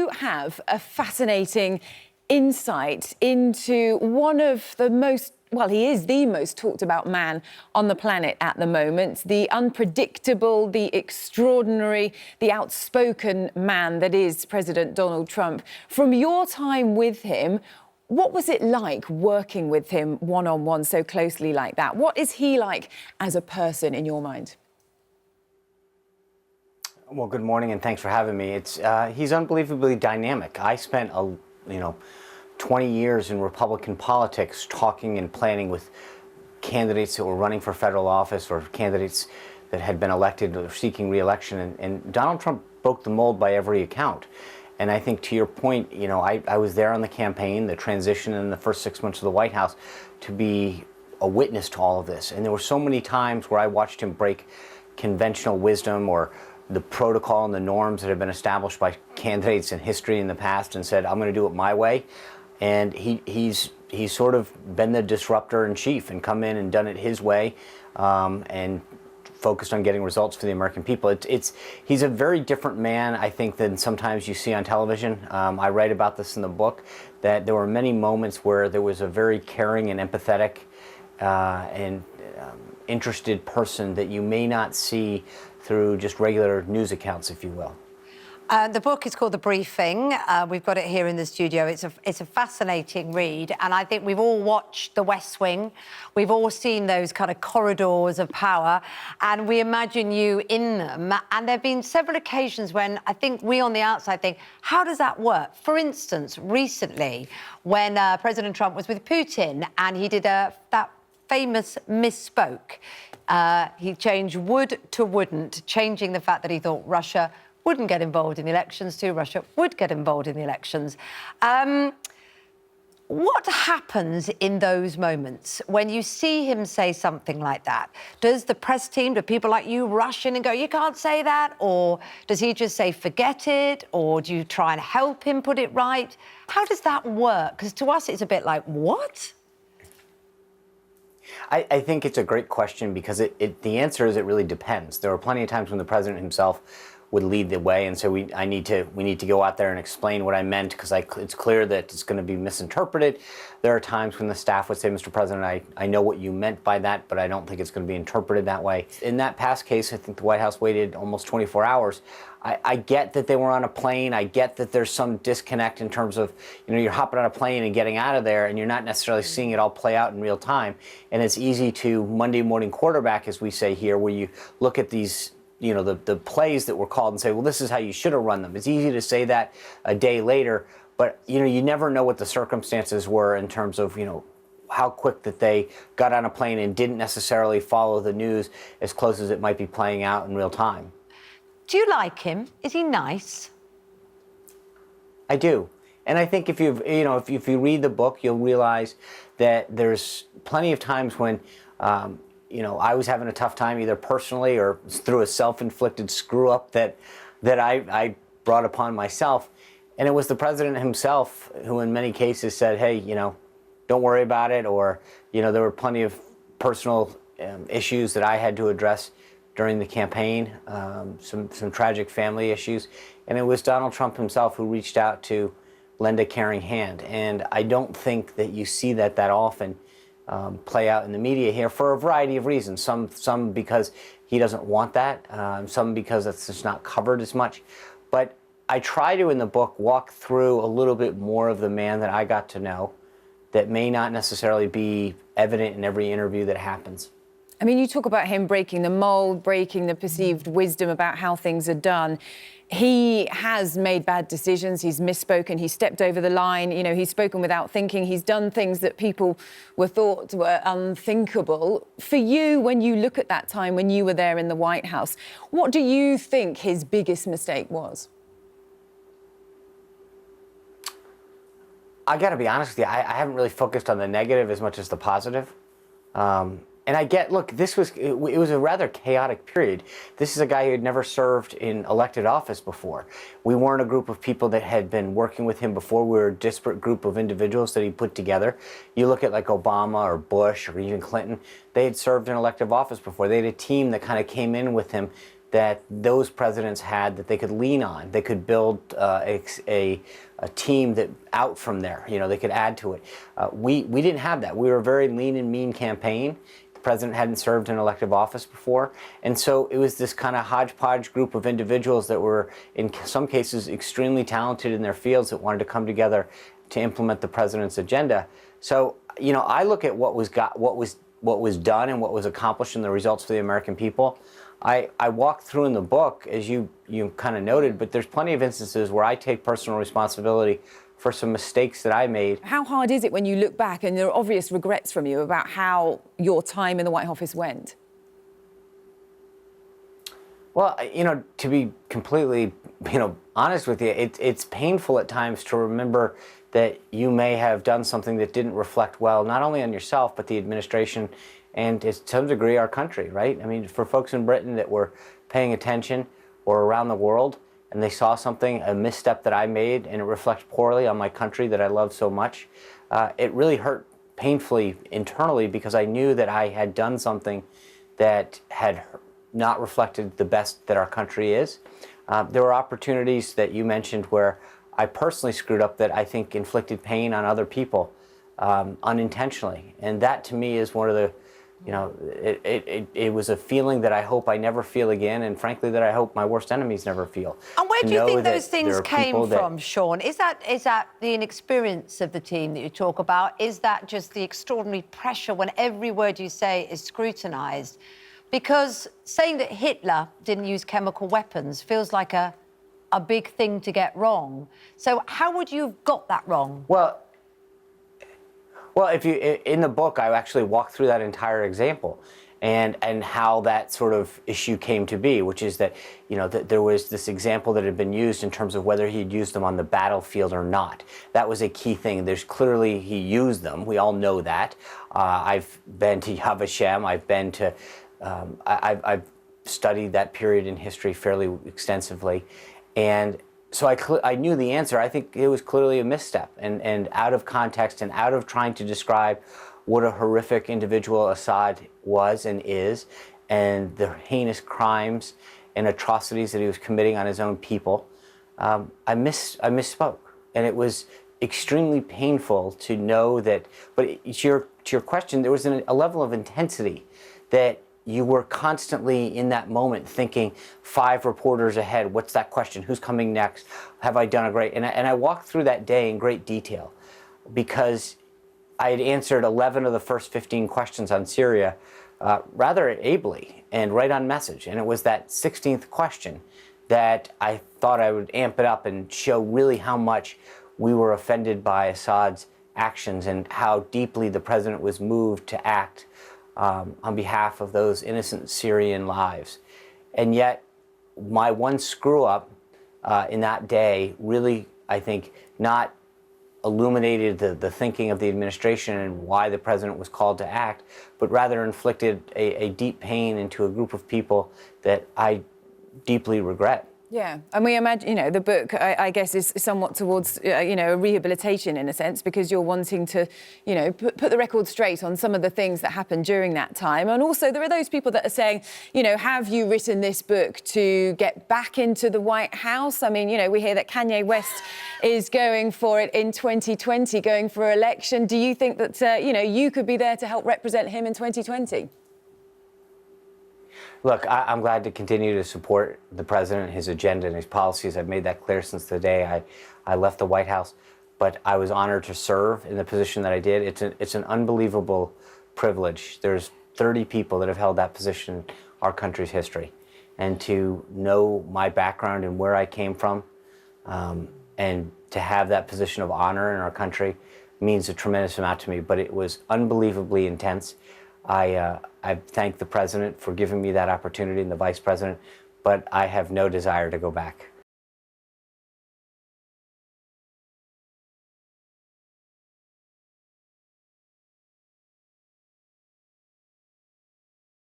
you have a fascinating insight into one of the most, well, he is the most talked about man on the planet at the moment, the unpredictable, the extraordinary, the outspoken man that is President Donald Trump. From your time with him, what was it like working with him one-on-one so closely like that? What is he like as a person in your mind? Well, good morning and thanks for having me. He's unbelievably dynamic. I spent 20 years in Republican politics talking and planning with candidates that were running for federal office or candidates that had been elected or seeking re-election, and Donald Trump broke the mold by every account. And I think to your point, I was there on the campaign, the transition in the first 6 months of the White House to be a witness to all of this. And there were so many times where I watched him break conventional wisdom or the protocol and the norms that have been established by candidates in history in the past and said, I'm going to do it my way. And he's sort of been the disruptor in chief and come in and done it his way and focused on getting results for the American people. He's a very different man, I think, than sometimes you see on television. I write about this in the book, that there were many moments where there was a very caring and empathetic and interested person that you may not see through just regular news accounts, if you will. The book is called The Briefing. We've got it here in the studio. It's a fascinating read, and I think we've all watched The West Wing. We've all seen those kind of corridors of power, and we imagine you in them. And there have been several occasions when I think we on the outside think, how does that work? For instance, recently, when President Trump was with Putin and he did that famous misspoke. He changed would to wouldn't, changing the fact that he thought Russia wouldn't get involved in the elections to Russia would get involved in the elections. What happens in those moments when you see him say something like that? Does the press team, do people like you rush in and go, you can't say that? Or does he just say, forget it? Or do you try and help him put it right? How does that work? Because to us, it's a bit like, what? I think it's a great question because the answer is it really depends. There are plenty of times when the president himself would lead the way and say we need to go out there and explain what I meant because it's clear that it's going to be misinterpreted. There are times when the staff would say, Mr. President, I know what you meant by that, but I don't think it's going to be interpreted that way. In that past case, I think the White House waited almost 24 hours. I get that they were on a plane. I get that there's some disconnect in terms of, you're hopping on a plane and getting out of there and you're not necessarily seeing it all play out in real time. And it's easy to Monday morning quarterback, as we say here, where you look at these the plays that were called and say, well, this is how you should have run them. It's easy to say that a day later, but, you never know what the circumstances were in terms of, how quick that they got on a plane and didn't necessarily follow the news as close as it might be playing out in real time. Do you like him? Is he nice? I do. And I think if you read the book, you'll realize that there's plenty of times when, I was having a tough time either personally or through a self-inflicted screw-up that I brought upon myself. And it was the president himself who in many cases said, hey, don't worry about it. Or, there were plenty of personal issues that I had to address during the campaign, some tragic family issues. And it was Donald Trump himself who reached out to lend a caring hand. And I don't think that you see that often play out in the media here for a variety of reasons. Some because he doesn't want that, some because it's just not covered as much. But I try to, in the book, walk through a little bit more of the man that I got to know that may not necessarily be evident in every interview that happens. I mean, you talk about him breaking the mold, breaking the perceived wisdom about how things are done. He has made bad decisions. He's misspoken. He's stepped over the line. He's spoken without thinking. He's done things that people thought were unthinkable. For you, when you look at that time when you were there in the White House, what do you think his biggest mistake was? I got to be honest with you, I haven't really focused on the negative as much as the positive. And I get, look, it was a rather chaotic period. This is a guy who had never served in elected office before. We weren't a group of people that had been working with him before. We were a disparate group of individuals that he put together. You look at like Obama or Bush or even Clinton, they had served in elective office before. They had a team that kind of came in with him that those presidents had that they could lean on. They could build a team that out from there. You know, they could add to it. We didn't have that. We were a very lean and mean campaign. The president hadn't served in elective office before, and so it was this kind of hodgepodge group of individuals that were, in some cases, extremely talented in their fields that wanted to come together to implement the president's agenda. So, you know, I look at what was done and what was accomplished and the results for the American people. I walk through in the book, as you kind of noted, but there's plenty of instances where I take personal responsibility for some mistakes that I made. How hard is it when you look back and there are obvious regrets from you about how your time in the White Office went? Well, you know, to be completely, honest with you, it's painful at times to remember that you may have done something that didn't reflect well, not only on yourself, but the administration and to some degree our country, right? I mean, for folks in Britain that were paying attention or around the world and they saw something, a misstep that I made, and it reflects poorly on my country that I love so much, it really hurt painfully internally because I knew that I had done something that had not reflected the best that our country is. There were opportunities that you mentioned where I personally screwed up that I think inflicted pain on other people unintentionally. And that to me is one of the, it was a feeling that I hope I never feel again, and frankly that I hope my worst enemies never feel. And where do you think those things came from, Sean? Is that the inexperience of the team that you talk about? Is that just the extraordinary pressure when every word you say is scrutinised? Because saying that Hitler didn't use chemical weapons feels like a big thing to get wrong. So how would you have got that wrong? Well, if you in the book, I actually walk through that entire example and how that sort of issue came to be, which is that, that there was this example that had been used in terms of whether he'd used them on the battlefield or not. That was a key thing. There's clearly he used them. We all know that. I've been to Yad Vashem. I've been to, I've studied that period in history fairly extensively. And so I knew the answer. I think it was clearly a misstep and out of context and out of trying to describe what a horrific individual Assad was and is, and the heinous crimes and atrocities that he was committing on his own people. I misspoke, and it was extremely painful to know that. But to your question, there was a level of intensity that you were constantly in that moment thinking 5 reporters ahead, what's that question, who's coming next, have I done a great, and I walked through that day in great detail because I had answered 11 of the first 15 questions on Syria rather ably and right on message, and it was that 16th question that I thought I would amp it up and show really how much we were offended by Assad's actions and how deeply the president was moved to act on behalf of those innocent Syrian lives. And yet, my one screw-up in that day really, I think, not illuminated the thinking of the administration and why the president was called to act, but rather inflicted a deep pain into a group of people that I deeply regret. Yeah, and we imagine, the book, I guess, is somewhat towards, a rehabilitation in a sense, because you're wanting to, put the record straight on some of the things that happened during that time. And also there are those people that are saying, have you written this book to get back into the White House? I mean, we hear that Kanye West is going for it in 2020, going for election. Do you think that, you could be there to help represent him in 2020? Look, I'm glad to continue to support the president, his agenda, and his policies. I've made that clear since the day I left the White House. But I was honored to serve in the position that I did. It's an unbelievable privilege. There's 30 people that have held that position in our country's history. And to know my background and where I came from, and to have that position of honor in our country means a tremendous amount to me. But it was unbelievably intense. I thank the president for giving me that opportunity and the vice president, but I have no desire to go back.